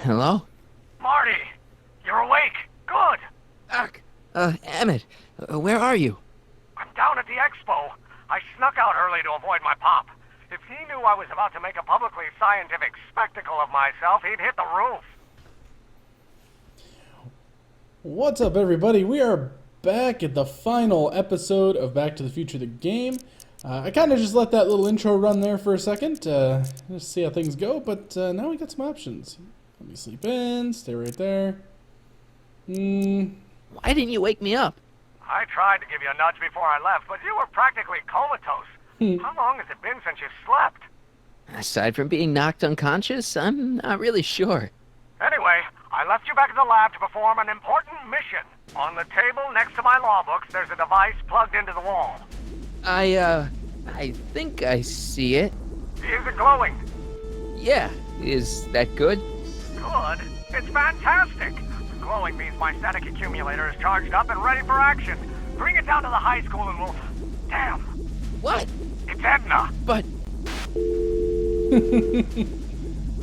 Hello? Marty! You're awake! Good! Doc! Emmett, where are you? I'm down at the expo. I snuck out early to avoid my pop. If he knew I was about to make a publicly scientific spectacle of myself, he'd hit the roof. What's up, everybody? We are back at the final episode of Back to the Future, the game. I kind of just let that little intro run there for a second, just to see how things go, but now we got some options. Let me sleep in, stay right there. Why didn't you wake me up? I tried to give you a nudge before I left, but you were practically comatose. How long has it been since you slept? Aside from being knocked unconscious, I'm not really sure. Anyway, I left you back at the lab to perform an important mission. On the table next to my law books, there's a device plugged into the wall. I think I see it. Is it glowing? Yeah, is that good? Good? It's fantastic! Glowing means my static accumulator is charged up and ready for action. Bring it down to the high school and we'll... Damn! What? It's Edna! But...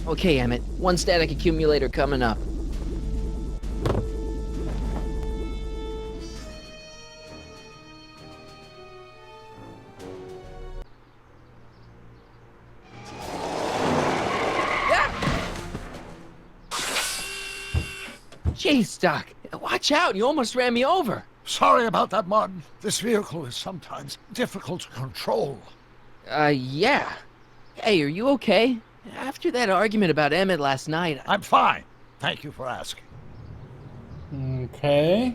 Okay, Emmett, one static accumulator coming up. Jeez, Doc, watch out, you almost ran me over. Sorry about that, Martin. This vehicle is sometimes difficult to control. Yeah. Hey, are you okay? After that argument about Emmett last night... I'm fine. Thank you for asking. Okay.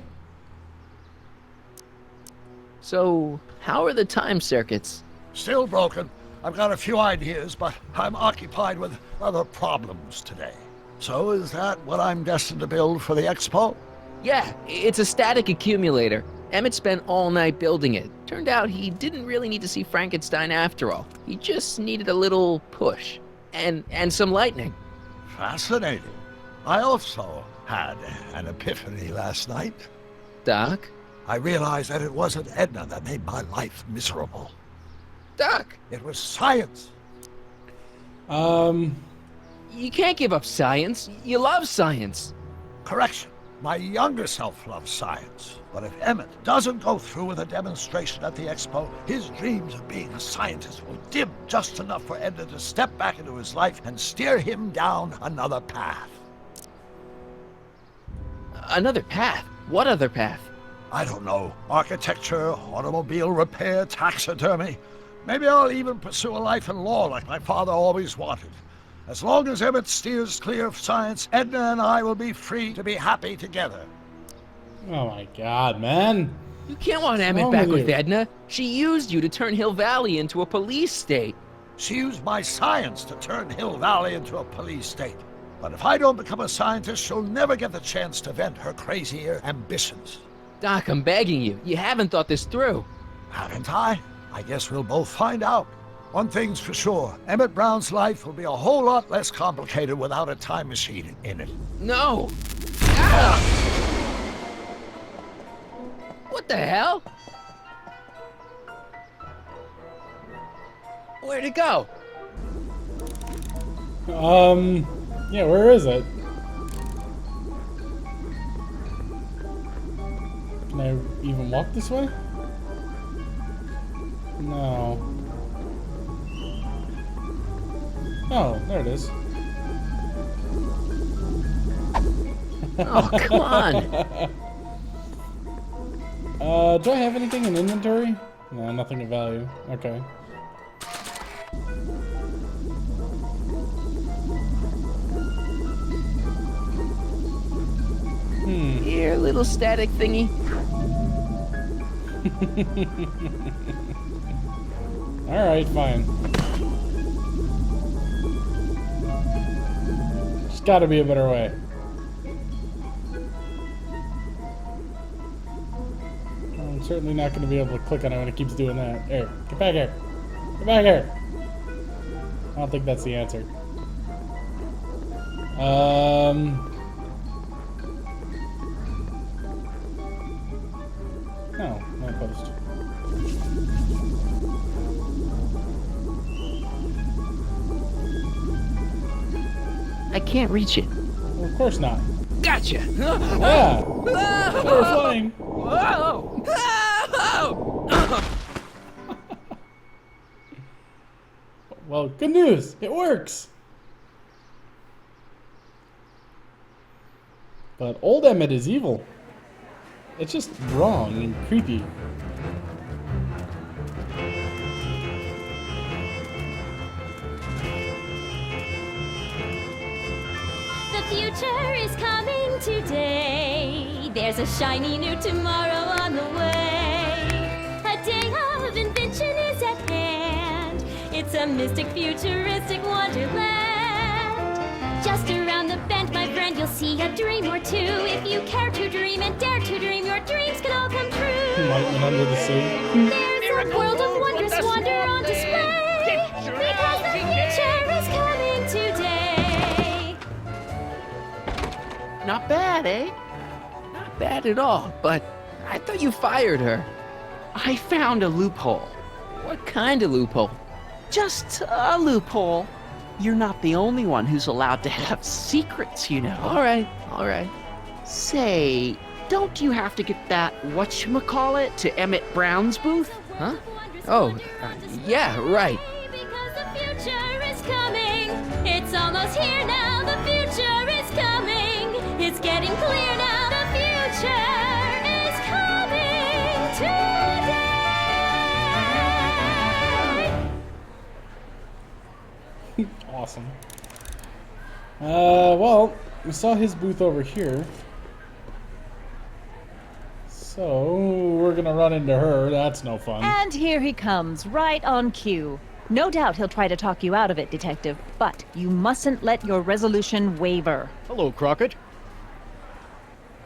So, how are the time circuits? Still broken. I've got a few ideas, but I'm occupied with other problems today. So is that what I'm destined to build for the expo? Yeah, it's a static accumulator. Emmett spent all night building it. Turned out he didn't really need to see Frankenstein after all. He just needed a little push. And some lightning. Fascinating. I also had an epiphany last night. Doc? I realized that it wasn't Edna that made my life miserable. Doc! It was science. You can't give up science. You love science. Correction. My younger self loves science. But if Emmett doesn't go through with a demonstration at the expo, his dreams of being a scientist will dim just enough for Edna to step back into his life and steer him down another path. Another path? What other path? I don't know. Architecture, automobile repair, taxidermy. Maybe I'll even pursue a life in law like my father always wanted. As long as Emmett steers clear of science, Edna and I will be free to be happy together. Oh my god, man. You can't want Emmett back with Edna. She used you to turn Hill Valley into a police state. She used my science to turn Hill Valley into a police state. But if I don't become a scientist, she'll never get the chance to vent her crazier ambitions. Doc, I'm begging you. You haven't thought this through. Haven't I? I guess we'll both find out. One thing's for sure, Emmett Brown's life will be a whole lot less complicated without a time machine in it. No! Ah! What the hell? Where'd it go? Yeah, where is it? Can I even walk this way? No. Oh, there it is. Oh, come on. Do I have anything in inventory? No, nothing of value. Okay. Here, little static thingy. Alright, fine. There's gotta be a better way. I'm certainly not gonna be able to click on it when it keeps doing that. Here, get back here. Get back here. I don't think that's the answer. No, no post. I can't reach it. Of course not. Gotcha. Yeah. They were flying. Whoa. Well, good news. It works. But old Emmett is evil. It's just wrong and creepy. The future is coming today. There's a shiny new tomorrow on the way. A day of invention is at hand. It's a mystic, futuristic wonderland. Just around the bend, my friend, you'll see a dream or two. If you care to dream and dare to dream, your dreams can all come true. Lightning under the sea. There's a world of wondrous wonder on display. Because the future is coming today. Not bad, eh? Not bad at all, but I thought you fired her. I found a loophole. What kind of loophole? Just a loophole. You're not the only one who's allowed to have secrets, you know. All right. Say, don't you have to get that whatchamacallit to Emmett Brown's booth? Huh? Oh, yeah, right. Because the future is coming. It's almost here now. The future is coming. It's getting clear now. The future is coming today. Awesome. Well, we saw his booth over here. So, we're gonna run into her. That's no fun. And here he comes, right on cue. No doubt he'll try to talk you out of it, Detective, but you mustn't let your resolution waver. Hello, Crockett.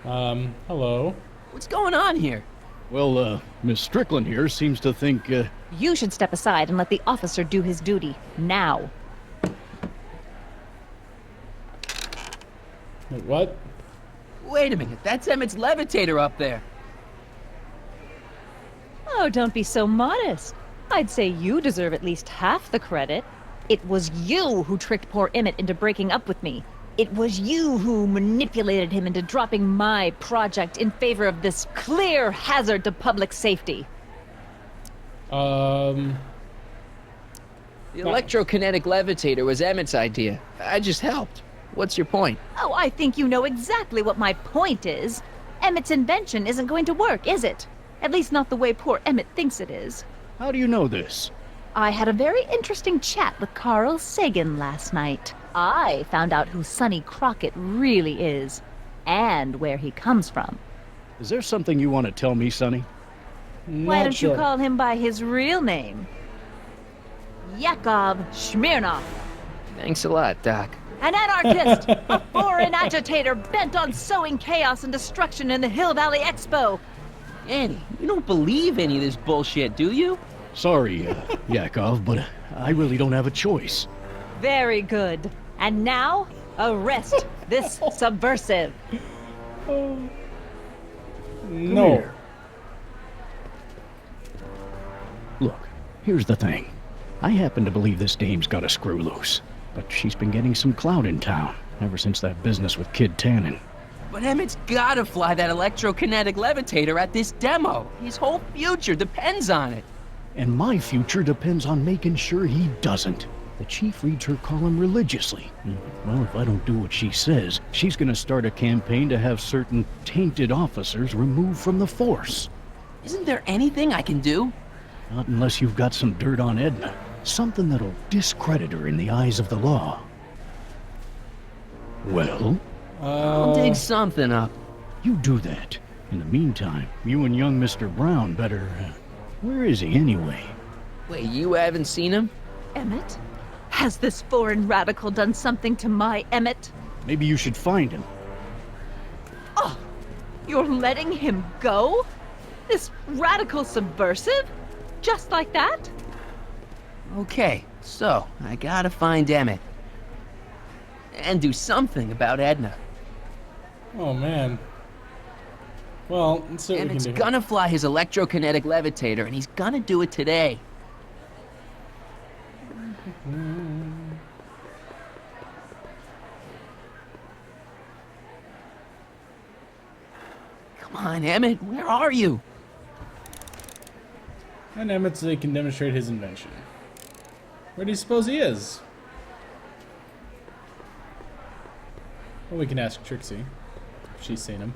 Hello. What's going on here? Well, Miss Strickland here seems to think, You should step aside and let the officer do his duty, now. Wait, what? Wait a minute, that's Emmett's levitator up there. Oh, don't be so modest. I'd say you deserve at least half the credit. It was you who tricked poor Emmett into breaking up with me. It was you who manipulated him into dropping my project in favor of this clear hazard to public safety. The electrokinetic levitator was Emmett's idea. I just helped. What's your point? Oh, I think you know exactly what my point is. Emmett's invention isn't going to work, is it? At least not the way poor Emmett thinks it is. how do you know this? I had a very interesting chat with Carl Sagan last night. I found out who Sonny Crockett really is, and where he comes from. Is there something you want to tell me, Sonny? Why Not don't sure. you call him by his real name? Yakov Smirnov. Thanks a lot, Doc. An anarchist, a foreign agitator bent on sowing chaos and destruction in the Hill Valley Expo. Annie, you don't believe any of this bullshit, do you? Sorry, Yakov, but I really don't have a choice. Very good. And now, arrest this subversive. No. Here. Look, here's the thing. I happen to believe this dame's got a screw loose, but she's been getting some clout in town ever since that business with Kid Tannen. But Emmett's gotta fly that electrokinetic levitator at this demo. His whole future depends on it. And my future depends on making sure he doesn't. The chief reads her column religiously. Well, if I don't do what she says, she's gonna start a campaign to have certain tainted officers removed from the force. Isn't there anything I can do? Not unless you've got some dirt on Edna. Something that'll discredit her in the eyes of the law. Well, I'll dig something up. you do that. In the meantime, you and young Mr. Brown better... where is he anyway? Wait, you haven't seen him? Emmett? Has this foreign radical done something to my Emmett? Maybe you should find him. Oh, you're letting him go? This radical subversive? Just like that? Okay, so I gotta find Emmett. And do something about Edna. Oh, man. Well, let's see what Emmett's we can do. gonna fly his electrokinetic levitator, and he's gonna do it today. on, Emmett, where are you? And Emmett so he can demonstrate his invention. Where do you suppose he is? Well, we can ask Trixie if she's seen him.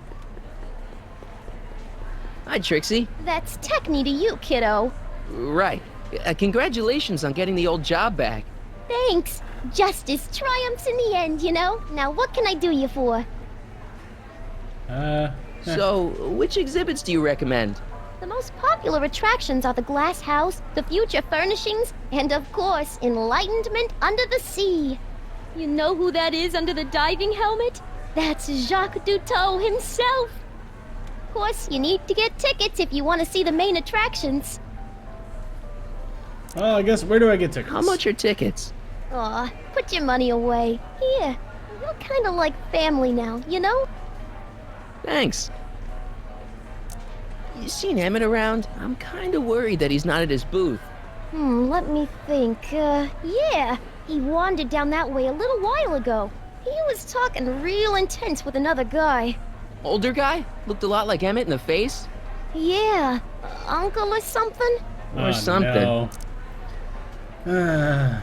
Hi, Trixie. That's Techne to you, kiddo. Right. Congratulations on getting the old job back. Thanks. Justice triumphs in the end, you know? Now what can I do you for? So, which exhibits do you recommend? The most popular attractions are the Glass House, the Future Furnishings, and of course, Enlightenment Under the Sea. You know who that is under the diving helmet? That's Jacques Duteau himself. Of course, you need to get tickets if you want to see the main attractions. Well, I guess, where do I get tickets? How much are tickets? Aw, put your money away. Here, you're kind of like family now, you know? Thanks. You seen Emmett around? I'm kind of worried that he's not at his booth. Let me think. Yeah, he wandered down that way a little while ago. He was talking real intense with another guy. Older guy? Looked a lot like Emmett in the face? Yeah, uncle or something? Or something. No.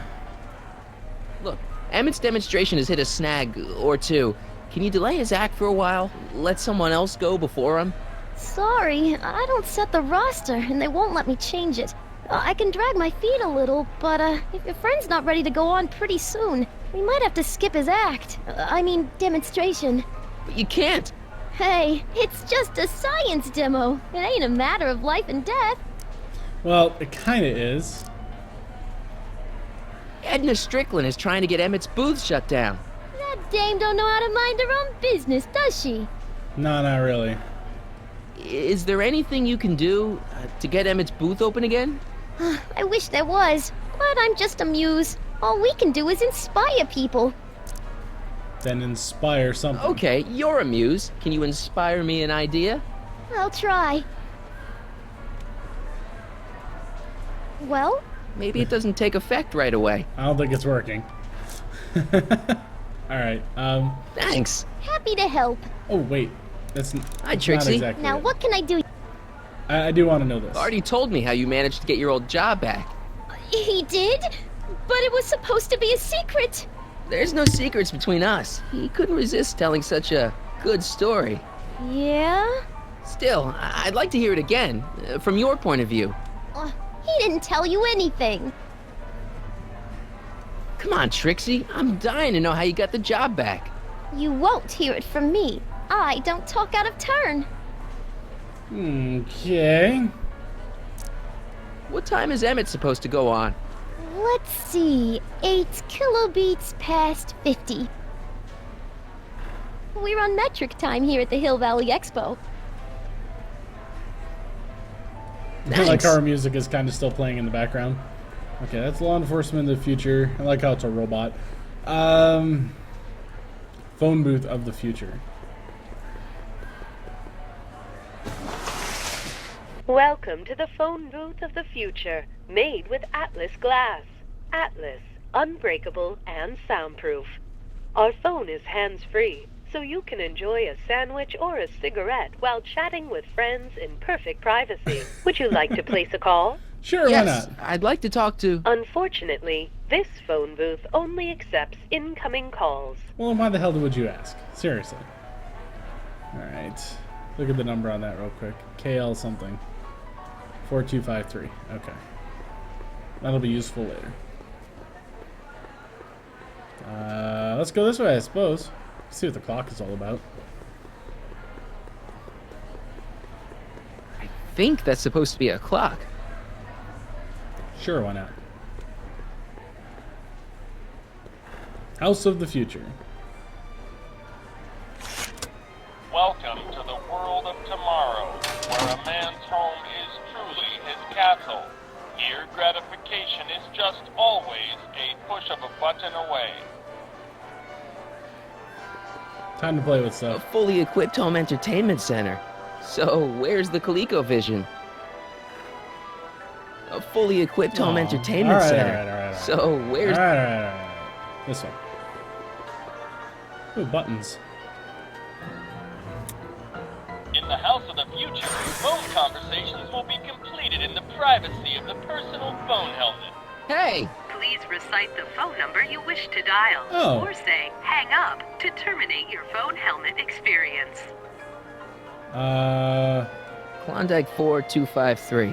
Look, Emmett's demonstration has hit a snag or two. Can you delay his act for a while? Let someone else go before him? Sorry, I don't set the roster, and they won't let me change it. I can drag my feet a little, but if your friend's not ready to go on pretty soon, we might have to skip his act. I mean, demonstration. But you can't. Hey, it's just a science demo. It ain't a matter of life and death. Well, it kind of is. Edna Strickland is trying to get Emmett's booth shut down. That dame don't know how to mind her own business, does she? No, not really. Is there anything you can do to get Emmett's booth open again? I wish there was, but I'm just a muse. All we can do is inspire people. Then inspire something. Okay, you're a muse. Can you inspire me an idea? I'll try. Well? Maybe it doesn't take effect right away. I don't think it's working. Alright, Thanks. Happy to help. oh wait. That's Hi, not Trixie. exactly Now it. what can I do? I do want to know this. Marty told me how you managed to get your old job back. He did? But it was supposed to be a secret. There's no secrets between us. He couldn't resist telling such a good story. Yeah? Still, I'd like to hear it again, from your point of view. He didn't tell you anything. Come on, Trixie. I'm dying to know how you got the job back. You won't hear it from me. I don't talk out of turn. Okay. What time is Emmett supposed to go on? Let's see. 8 kilobeats past 50. We're on metric time here at the Hill Valley Expo. I like Thanks. how our music is kind of still playing in the background. Okay, that's law enforcement in the future. I like how it's a robot. Phone booth of the future. Welcome to the phone booth of the future, made with Atlas glass. Atlas, unbreakable and soundproof. Our phone is hands-free, so you can enjoy a sandwich or a cigarette while chatting with friends in perfect privacy. Would you like to place a call? Sure, Yes, why not? I'd like to talk to... Unfortunately, this phone booth only accepts incoming calls. Well, then why the hell would you ask? Seriously. Alright. Look at the number on that real quick. KL something. 4253. Okay. That'll be useful later. Let's go this way, I suppose. See what the clock is all about. I think that's supposed to be a clock. Sure, why not? House of the Future. Welcome to the world of tomorrow, where a man's home is truly his castle. Here, gratification is just always a push of a button away. Time to play with A stuff. fully equipped home entertainment center. So, where's the ColecoVision? A fully equipped home Aw. entertainment Alright, center. alright. So, where's... Alright. This one. Ooh, buttons. In the House of the Future, phone conversations will be completed in the privacy of the personal phone helmet. Hey! Please recite the phone number you wish to dial. Oh. Or say, hang up to terminate your phone helmet experience. Klondike 4253.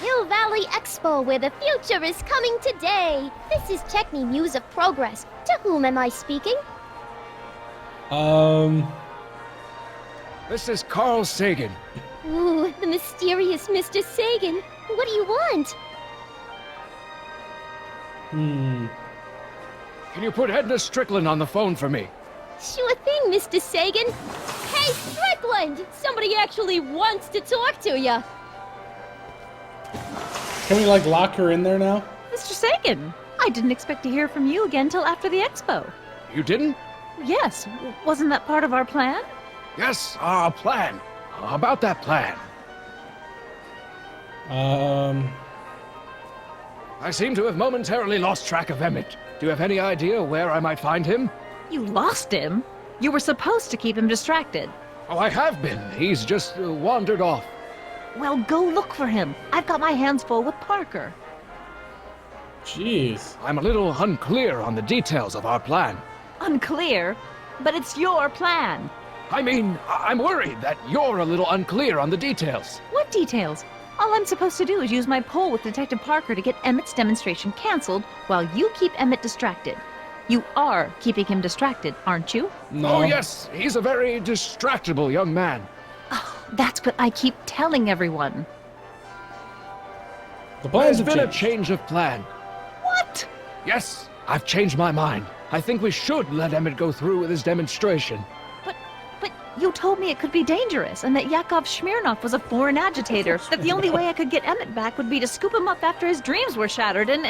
Hill Valley Expo, where the future is coming today. This is Techni News of Progress. To whom am I speaking? This is Carl Sagan. Ooh, the mysterious Mr. Sagan. What do you want? Can you put Edna Strickland on the phone for me? Sure thing, Mr. Sagan. Hey, Strickland! Somebody actually wants to talk to you. Can we, like, lock her in there now? Mr. Sagan, I didn't expect to hear from you again till after the expo. You didn't? Yes, wasn't that part of our plan? Yes, our plan. About that plan. I seem to have momentarily lost track of Emmett. Do you have any idea where I might find him? You lost him? You were supposed to keep him distracted. Oh, I have been. He's just wandered off. Well, go look for him. I've got my hands full with Parker. Jeez. I'm a little unclear on the details of our plan. Unclear? But it's your plan. I mean, I'm worried that you're a little unclear on the details. What details? All I'm supposed to do is use my poll with Detective Parker to get Emmett's demonstration canceled while you keep Emmett distracted. You are keeping him distracted, aren't you? No. Oh, yes. He's a very distractible young man. Oh, that's what I keep telling everyone. The plans There's have been a changed. change of plan. What? Yes, I've changed my mind. I think we should let Emmett go through with his demonstration. But you told me it could be dangerous and that Yakov Smirnov was a foreign agitator, that the only way I could get Emmett back would be to scoop him up after his dreams were shattered and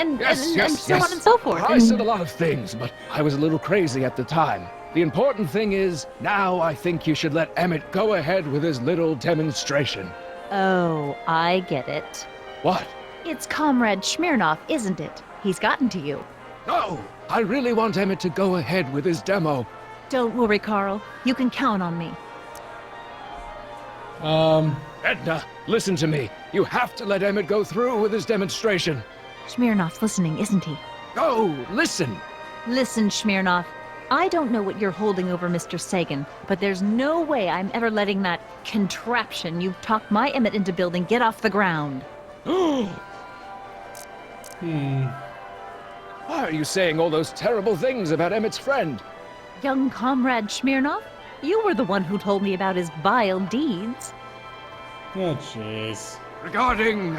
so on and so forth. I said a lot of things, but I was a little crazy at the time. The important thing is, now I think you should let Emmett go ahead with his little demonstration. Oh, I get it. What? It's Comrade Smirnov, isn't it? He's gotten to you. No! I really want Emmett to go ahead with his demo. Don't worry, Carl. You can count on me. Edna, listen to me. You have to let Emmett go through with his demonstration. Smirnov's listening, isn't he? No, listen. Listen, Smirnov. I don't know what you're holding over Mr. Sagan, but there's no way I'm ever letting that contraption you've talked my Emmett into building get off the ground. Why are you saying all those terrible things about Emmett's friend? Young Comrade Smirnov, you were the one who told me about his vile deeds. Oh, jeez. Regarding,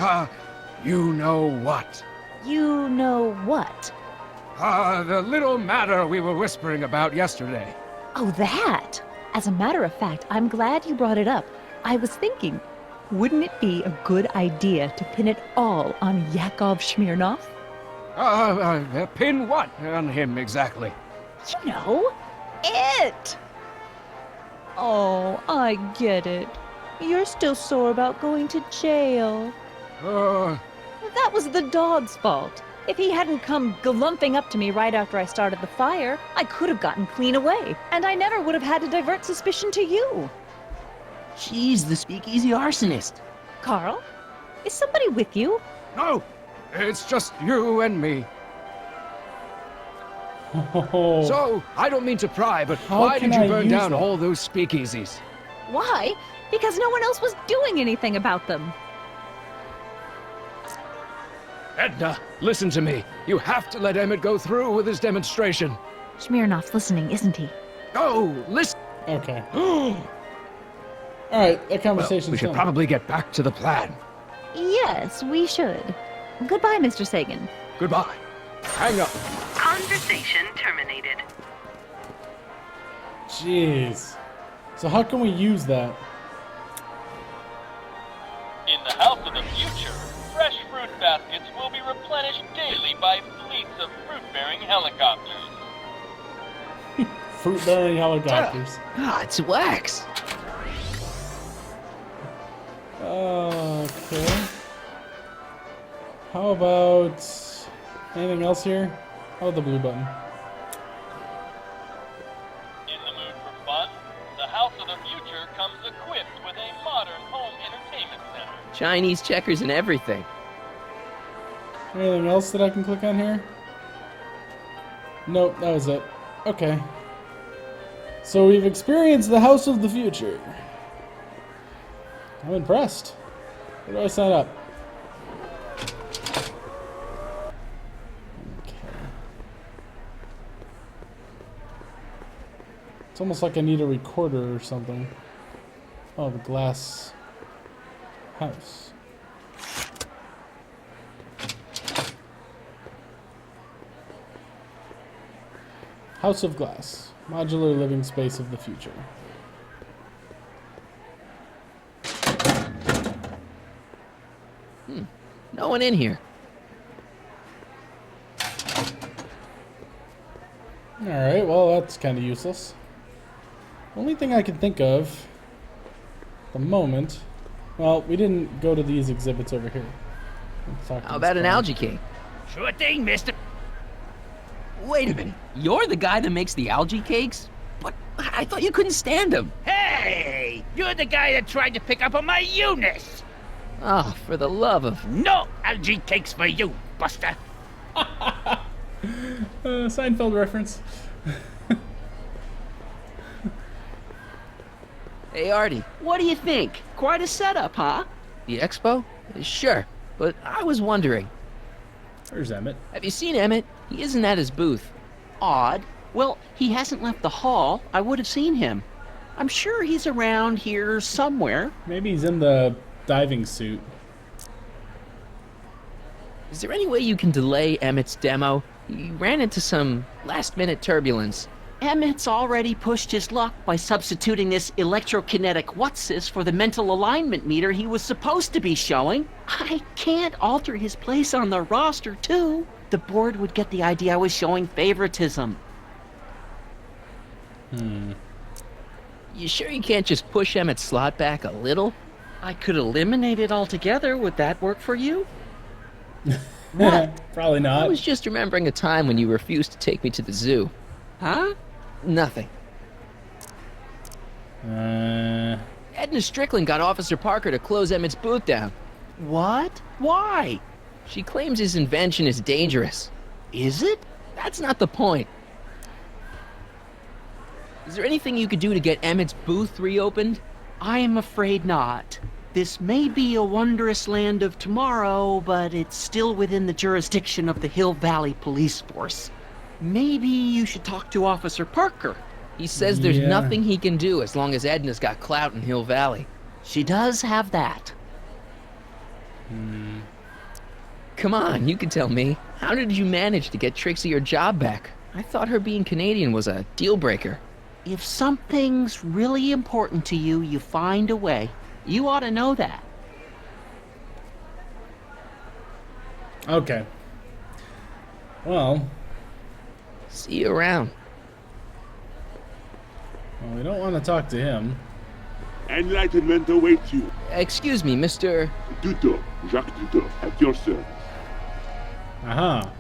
you know what? You know what? The little matter we were whispering about yesterday. Oh, that! As a matter of fact, I'm glad you brought it up. I was thinking, wouldn't it be a good idea to pin it all on Yakov Smirnov? Pin what on him exactly? You know, it! Oh, I get it. You're still sore about going to jail. That was the dog's fault. If he hadn't come glumping up to me right after I started the fire, I could have gotten clean away, and I never would have had to divert suspicion to you. She's the speakeasy arsonist. Carl, is somebody with you? No, it's just you and me. Oh. So, I don't mean to pry, but How why can did you I burn use down that? all those speakeasies? Why? Because no one else was doing anything about them. Edna, listen to me. You have to let Emmett go through with his demonstration. Smirnov's listening, isn't he? No, listen. Okay. Alright, that conversation's We should done. probably get back to the plan. Yes, we should. Goodbye, Mr. Sagan. Goodbye. Hang up. Conversation terminated. Jeez. So how can we use that? In the House of the Future, fresh fruit baskets will be replenished daily by fleets of fruit-bearing helicopters. Fruit-bearing helicopters. It's wax. Okay. How about anything else here? How about the blue button? In the mood for fun? Chinese checkers and everything. Anything else that I can click on here? Nope, that was it. Okay. So we've experienced the House of the Future. I'm impressed. Where do I sign up? Okay. It's almost like I need a recorder or something. Oh, the glass house. House of Glass. Modular living space of the future. No one in here. Alright, well, that's kind of useless. Only thing I can think of at the moment. Well, we didn't go to these exhibits over here. Let's talk to How this about an guy. algae cake? Sure thing, mister. Wait a minute. You're the guy that makes the algae cakes? But I thought you couldn't stand them. Hey! You're the guy that tried to pick up on my Eunice! Oh, for the love of... No algae cakes for you, Buster! Seinfeld reference. Hey, Artie. What do you think? Quite a setup, huh? The expo? Sure. But I was wondering, Where's Emmett? have you seen Emmett? He isn't at his booth. Odd. Well, he hasn't left the hall. I would have seen him. I'm sure he's around here somewhere. Maybe he's in the diving suit. Is there any way you can delay Emmett's demo? He ran into some last-minute turbulence. Emmett's already pushed his luck by substituting this electrokinetic what's-this for the mental alignment meter he was supposed to be showing. I can't alter his place on the roster, too. The board would get the idea I was showing favoritism. You sure you can't just push Emmett's slot back a little? I could eliminate it altogether. Would that work for you? Probably I not. was just remembering a time when you refused to take me to the zoo. Huh? Nothing. Edna Strickland got Officer Parker to close Emmett's booth down. What? Why? She claims his invention is dangerous. Is it? That's not the point. Is there anything you could do to get Emmett's booth reopened? I am afraid not. This may be a wondrous land of tomorrow, but it's still within the jurisdiction of the Hill Valley Police Force. Maybe you should talk to Officer Parker. He says there's Yeah. nothing he can do as long as Edna's got clout in Hill Valley. She does have that. Come on, you can tell me. How did you manage to get Trixie her job back? I thought her being Canadian was a deal breaker. If something's really important to you, you find a way. You ought to know that. Okay. Well, See you around. we don't want to talk to him. Enlightenment awaits you. Excuse me, Mr. Duto, Jacques Duto, at your service. Aha.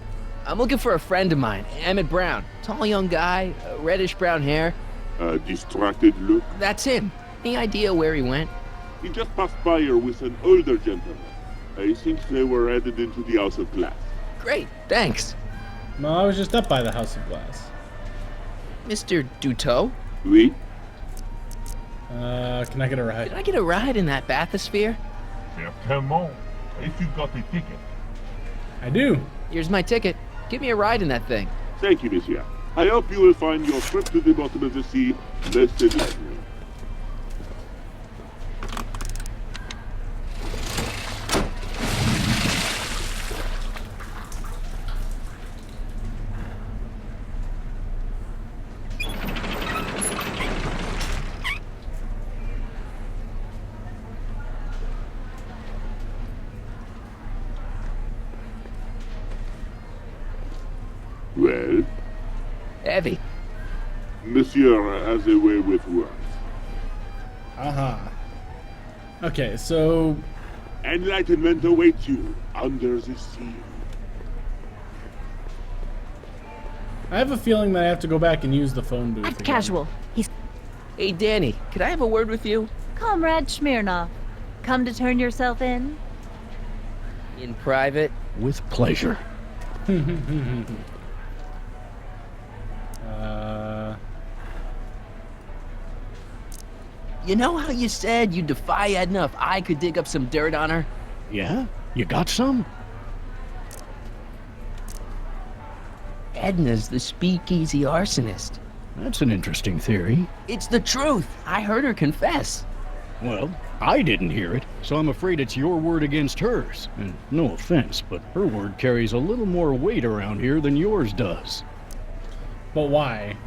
I'm looking for a friend of mine, Emmett Brown. Tall young guy, reddish-brown hair. A distracted look. That's him. Any idea where he went? He just passed by here with an older gentleman. I think they were headed into the House of Glass. Great, thanks. Well, I was just up by the House of Glass. Mr. Duto? Oui? Can I get a ride? Can I get a ride in that bathysphere? Certainement. If you got a ticket. I do. Here's my ticket. Give me a ride in that thing. Thank you, monsieur. I hope you will find your trip to the bottom of the sea less enlightening. Well, Heavy. monsieur has a way with words. Aha. Okay, so Enlightenment awaits you under the sea. I have a feeling that I have to go back and use the phone booth. Act again. casual. He's Hey, Danny, could I have a word with you? Comrade Smirnov. Come to turn yourself in? In private? With pleasure. You know how you said you'd defy Edna if I could dig up some dirt on her? Yeah? You got some? Edna's the speakeasy arsonist. That's an interesting theory. It's the truth. I heard her confess. Well, I didn't hear it, so I'm afraid it's your word against hers. And no offense, but her word carries a little more weight around here than yours does. But why?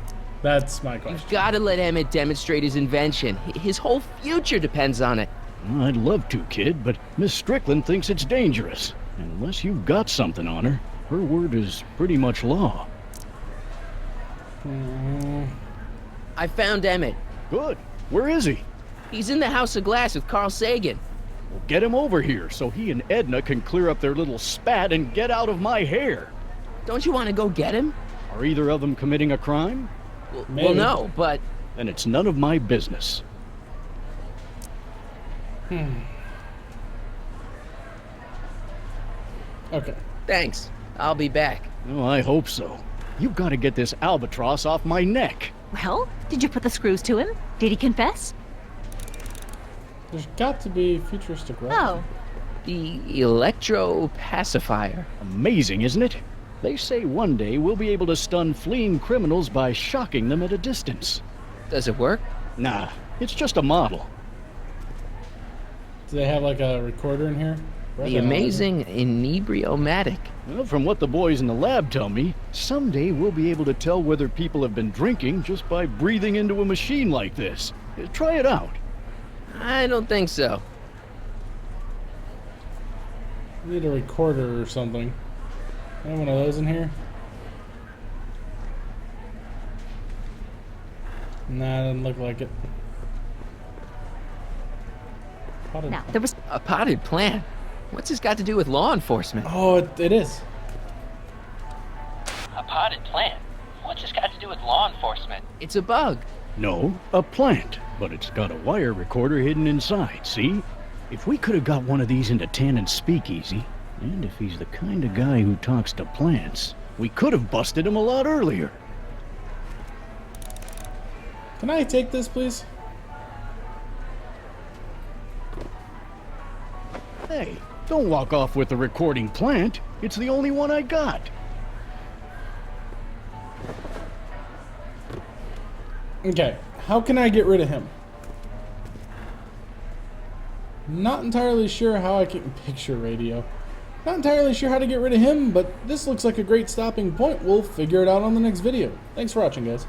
That's my question. You've got to let Emmett demonstrate his invention. His whole future depends on it. Well, I'd love to, kid, but Miss Strickland thinks it's dangerous. And unless you've got something on her, her word is pretty much law. I found Emmett. Good. Where is he? He's in the House of Glass with Carl Sagan. Well, get him over here so he and Edna can clear up their little spat and get out of my hair. Don't you want to go get him? Are either of them committing a crime? Well, no, but... Then it's none of my business. Okay. Thanks. I'll be back. Oh, I hope so. You've got to get this albatross off my neck. Well, did you put the screws to him? Did he confess? There's got to be futuristic weapons. Oh. The electro pacifier. Amazing, isn't it? They say one day we'll be able to stun fleeing criminals by shocking them at a distance. Does it work? Nah, it's just a model. Do they have like a recorder in here? The amazing inebriomatic. Well, from what the boys in the lab tell me, someday we'll be able to tell whether people have been drinking just by breathing into a machine like this. Try it out. I don't think so. Need a recorder or something. Have one of those in here? Nah, doesn't look like it. Now, there was a potted plant. What's this got to do with law enforcement? Oh, it is. A potted plant? What's this got to do with law enforcement? It's a bug. No, a plant, but it's got a wire recorder hidden inside, see? If we could have got one of these into Tannen's speakeasy, and if he's the kind of guy who talks to plants, we could have busted him a lot earlier. Can I take this, please? Hey, don't walk off with the recording plant. It's the only one I got. Okay, how can I get rid of him? Not entirely sure how I can picture radio. Not entirely sure how to get rid of him, but this looks like a great stopping point. We'll figure it out on the next video. Thanks for watching, guys.